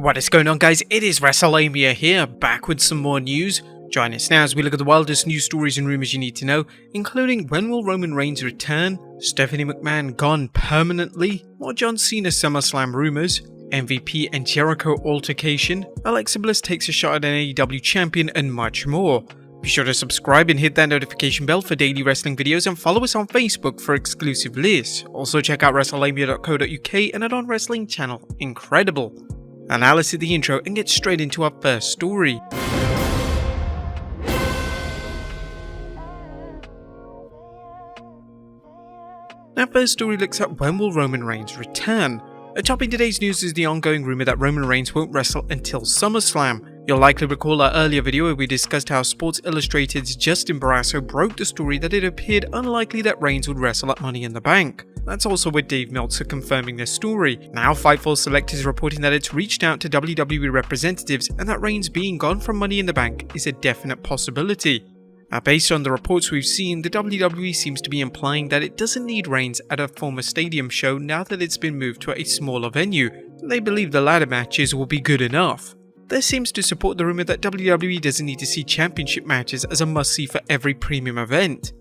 What is going on, guys? It is WrestleMania here, back with some more news. Join us now as we look at the wildest news stories and rumors you need to know, including when will Roman Reigns return, Stephanie McMahon gone permanently, more John Cena SummerSlam rumors, MVP and Jericho altercation, Alexa Bliss takes a shot at an AEW champion, and much more. Be sure to subscribe and hit that notification bell for daily wrestling videos, and follow us on Facebook for exclusive lists. Also check out WrestleMania.co.uk and our non-wrestling channel, Incredible. And now let's hit the intro and get straight into our first story. Our first story looks at when will Roman Reigns return. Atop today's news is the ongoing rumor that Roman Reigns won't wrestle until SummerSlam. You'll likely recall our earlier video where we discussed how Sports Illustrated's Justin Barrasso broke the story that it appeared unlikely that Reigns would wrestle at Money in the Bank. That's also with Dave Meltzer confirming this story. Now Fightful Select is reporting that it's reached out to WWE representatives and that Reigns being gone from Money in the Bank is a definite possibility. Now, based on the reports we've seen, the WWE seems to be implying that it doesn't need Reigns at a former stadium show now that it's been moved to a smaller venue. They believe the ladder matches will be good enough. This seems to support the rumor that WWE doesn't need to see championship matches as a must-see for every premium event.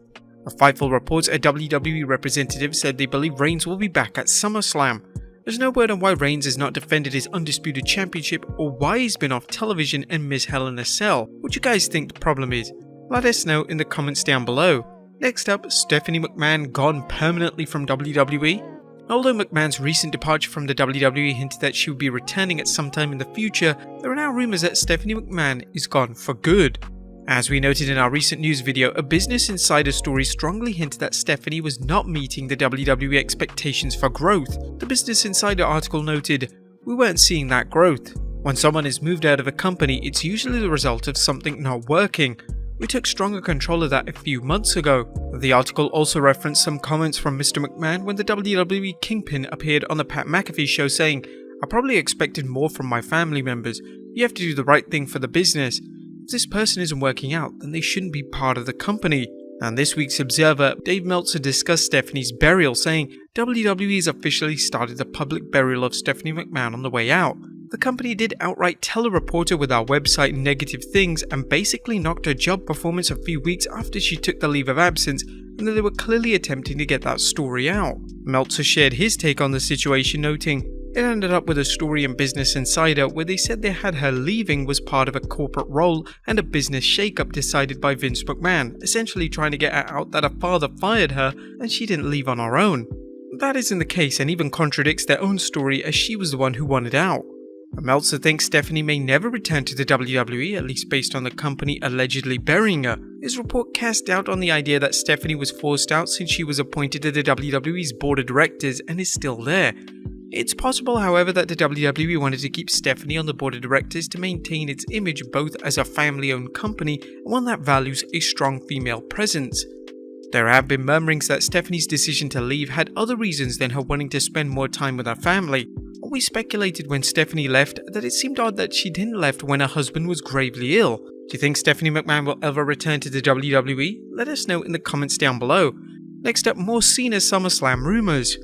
A Fightful reports a WWE representative said they believe Reigns will be back at SummerSlam. There's no word on why Reigns has not defended his undisputed championship or why he's been off television and missed Hell in a Cell. What do you guys think the problem is? Let us know in the comments down below. Next up, Stephanie McMahon gone permanently from WWE. Although McMahon's recent departure from the WWE hinted that she would be returning at some time in the future, there are now rumors that Stephanie McMahon is gone for good. As we noted in our recent news video, a Business Insider story strongly hinted that Stephanie was not meeting the WWE expectations for growth. The Business Insider article noted, "We weren't seeing that growth. When someone is moved out of a company, it's usually the result of something not working. We took stronger control of that a few months ago." The article also referenced some comments from Mr. McMahon when the WWE Kingpin appeared on the Pat McAfee show saying, "I probably expected more from my family members. You have to do the right thing for the business. If this person isn't working out, then they shouldn't be part of the company." And this week's Observer, Dave Meltzer discussed Stephanie's burial, saying, "WWE has officially started the public burial of Stephanie McMahon on the way out. The company did outright tell a reporter with our website negative things and basically knocked her job performance a few weeks after she took the leave of absence, and that they were clearly attempting to get that story out." Meltzer shared his take on the situation, noting, "It ended up with a story in Business Insider where they said they had her leaving was part of a corporate role and a business shakeup decided by Vince McMahon, essentially trying to get her out that her father fired her and she didn't leave on her own. That isn't the case and even contradicts their own story as she was the one who wanted out." Meltzer thinks Stephanie may never return to the WWE, at least based on the company allegedly burying her. His report cast doubt on the idea that Stephanie was forced out since she was appointed to the WWE's board of directors and is still there. It's possible, however, that the WWE wanted to keep Stephanie on the board of directors to maintain its image both as a family-owned company and one that values a strong female presence. There have been murmurings that Stephanie's decision to leave had other reasons than her wanting to spend more time with her family. We speculated when Stephanie left that it seemed odd that she didn't left when her husband was gravely ill. Do you think Stephanie McMahon will ever return to the WWE? Let us know in the comments down below. Next up, more Cena SummerSlam rumors.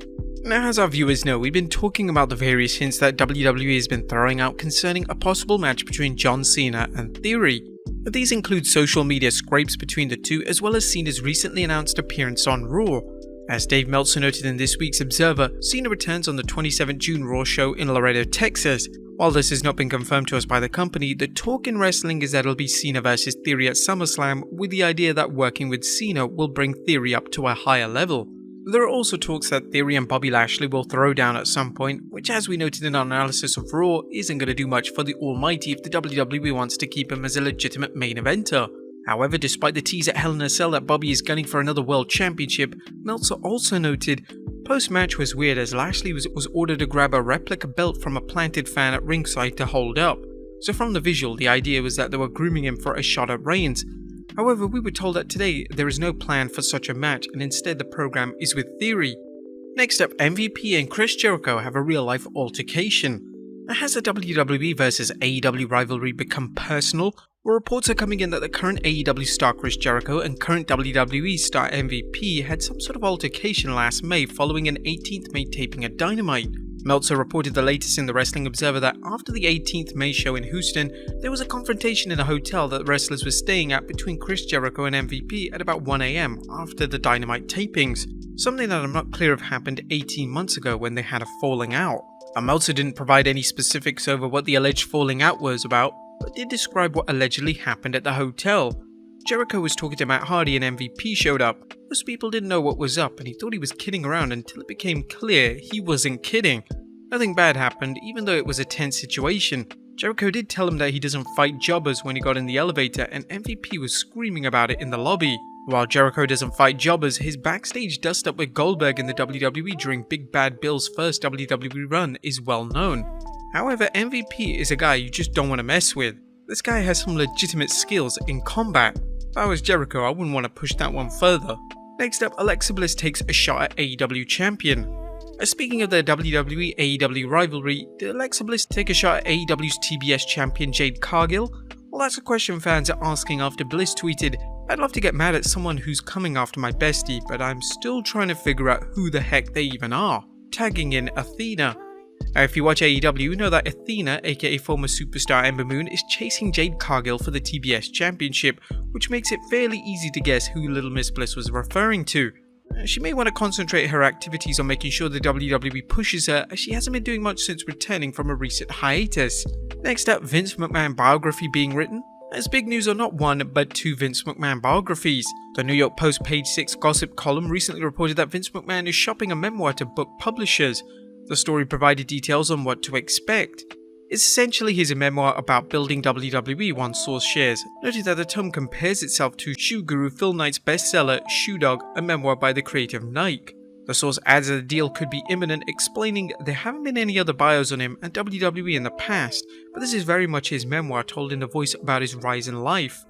Now, as our viewers know, we've been talking about the various hints that WWE has been throwing out concerning a possible match between John Cena and Theory. These include social media scrapes between the two, as well as Cena's recently announced appearance on Raw. As Dave Meltzer noted in this week's Observer, Cena returns on the 27th June Raw show in Laredo, Texas. While this has not been confirmed to us by the company, the talk in wrestling is that it'll be Cena vs Theory at SummerSlam, with the idea that working with Cena will bring Theory up to a higher level. There are also talks that Theory and Bobby Lashley will throw down at some point, which, as we noted in our analysis of Raw, isn't going to do much for the Almighty if the WWE wants to keep him as a legitimate main eventer. However, despite the tease at Hell in a Cell that Bobby is gunning for another world championship, Meltzer also noted, "Post-match was weird as Lashley was ordered to grab a replica belt from a planted fan at ringside to hold up. So from the visual, the idea was that they were grooming him for a shot at Reigns. However, we were told that today there is no plan for such a match and instead the program is with Theory." Next up, MVP and Chris Jericho have a real-life altercation. Has the WWE vs AEW rivalry become personal? Well, reports are coming in that the current AEW star Chris Jericho and current WWE star MVP had some sort of altercation last May following an 18th May taping at Dynamite. Meltzer reported the latest in the Wrestling Observer that after the 18th May show in Houston, there was a confrontation in a hotel that the wrestlers were staying at between Chris Jericho and MVP at about 1 AM after the Dynamite tapings, something that I'm not clear if happened 18 months ago when they had a falling out. Meltzer didn't provide any specifics over what the alleged falling out was about, but did describe what allegedly happened at the hotel. Jericho was talking to Matt Hardy and MVP showed up. Most people didn't know what was up and he thought he was kidding around until it became clear he wasn't kidding. Nothing bad happened, even though it was a tense situation. Jericho did tell him that he doesn't fight jobbers when he got in the elevator, and MVP was screaming about it in the lobby. While Jericho doesn't fight jobbers, his backstage dust-up with Goldberg in the WWE during Big Bad Bill's first WWE run is well known. However, MVP is a guy you just don't want to mess with. This guy has some legitimate skills in combat. If I was Jericho, I wouldn't want to push that one further. Next up, Alexa Bliss takes a shot at AEW champion. Speaking of the WWE AEW rivalry, did Alexa Bliss take a shot at AEW's TBS champion Jade Cargill? Well, that's a question fans are asking after Bliss tweeted, "I'd love to get mad at someone who's coming after my bestie, but I'm still trying to figure out who the heck they even are," tagging in Athena. Now, if you watch AEW, you know that Athena, aka former superstar Ember Moon, is chasing Jade Cargill for the TBS championship, which makes it fairly easy to guess who Little Miss Bliss was referring to. She may want to concentrate her activities on making sure the WWE pushes her, as she hasn't been doing much since returning from a recent hiatus. Next up, Vince McMahon biography being written. There's big news on not one, but two Vince McMahon biographies. The New York Post Page 6 gossip column recently reported that Vince McMahon is shopping a memoir to book publishers. The story provided details on what to expect. It's essentially his memoir about building WWE, one source shares, noting that the tome compares itself to shoe guru Phil Knight's bestseller, Shoe Dog, a memoir by the creative Nike. The source adds that the deal could be imminent, explaining there haven't been any other bios on him and WWE in the past, but this is very much his memoir told in a voice about his rise in life.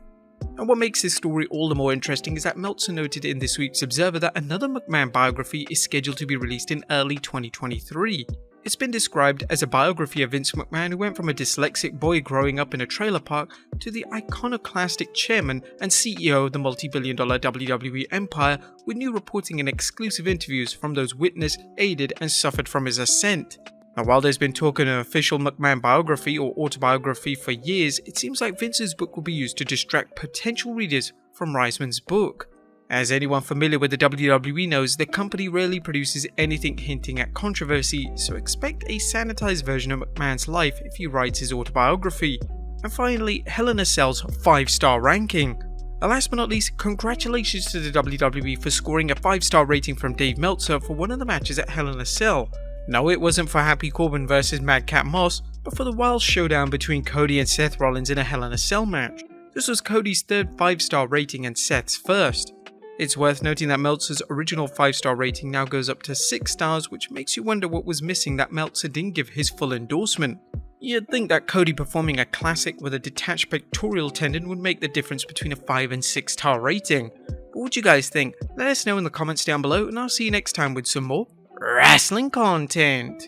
And what makes this story all the more interesting is that Meltzer noted in this week's Observer that another McMahon biography is scheduled to be released in early 2023. It's been described as a biography of Vince McMahon, who went from a dyslexic boy growing up in a trailer park to the iconoclastic chairman and CEO of the multi-billion-dollar WWE empire, with new reporting and exclusive interviews from those witnessed, aided and suffered from his ascent. Now, while there's been talk of an official McMahon biography or autobiography for years, it seems like Vince's book will be used to distract potential readers from Reisman's book. As anyone familiar with the WWE knows, the company rarely produces anything hinting at controversy, so expect a sanitized version of McMahon's life if he writes his autobiography. And finally, Hell in a Cell's 5-star ranking. And last but not least, congratulations to the WWE for scoring a 5-star rating from Dave Meltzer for one of the matches at Hell in a Cell. No, it wasn't for Happy Corbin vs Madcap Moss, but for the wild showdown between Cody and Seth Rollins in a Hell in a Cell match. This was Cody's third 5-star rating and Seth's first. It's worth noting that Meltzer's original 5-star rating now goes up to 6 stars, which makes you wonder what was missing that Meltzer didn't give his full endorsement. You'd think that Cody performing a classic with a detached pectoral tendon would make the difference between a 5 and 6-star rating. But what do you guys think? Let us know in the comments down below, and I'll see you next time with some more wrestling content.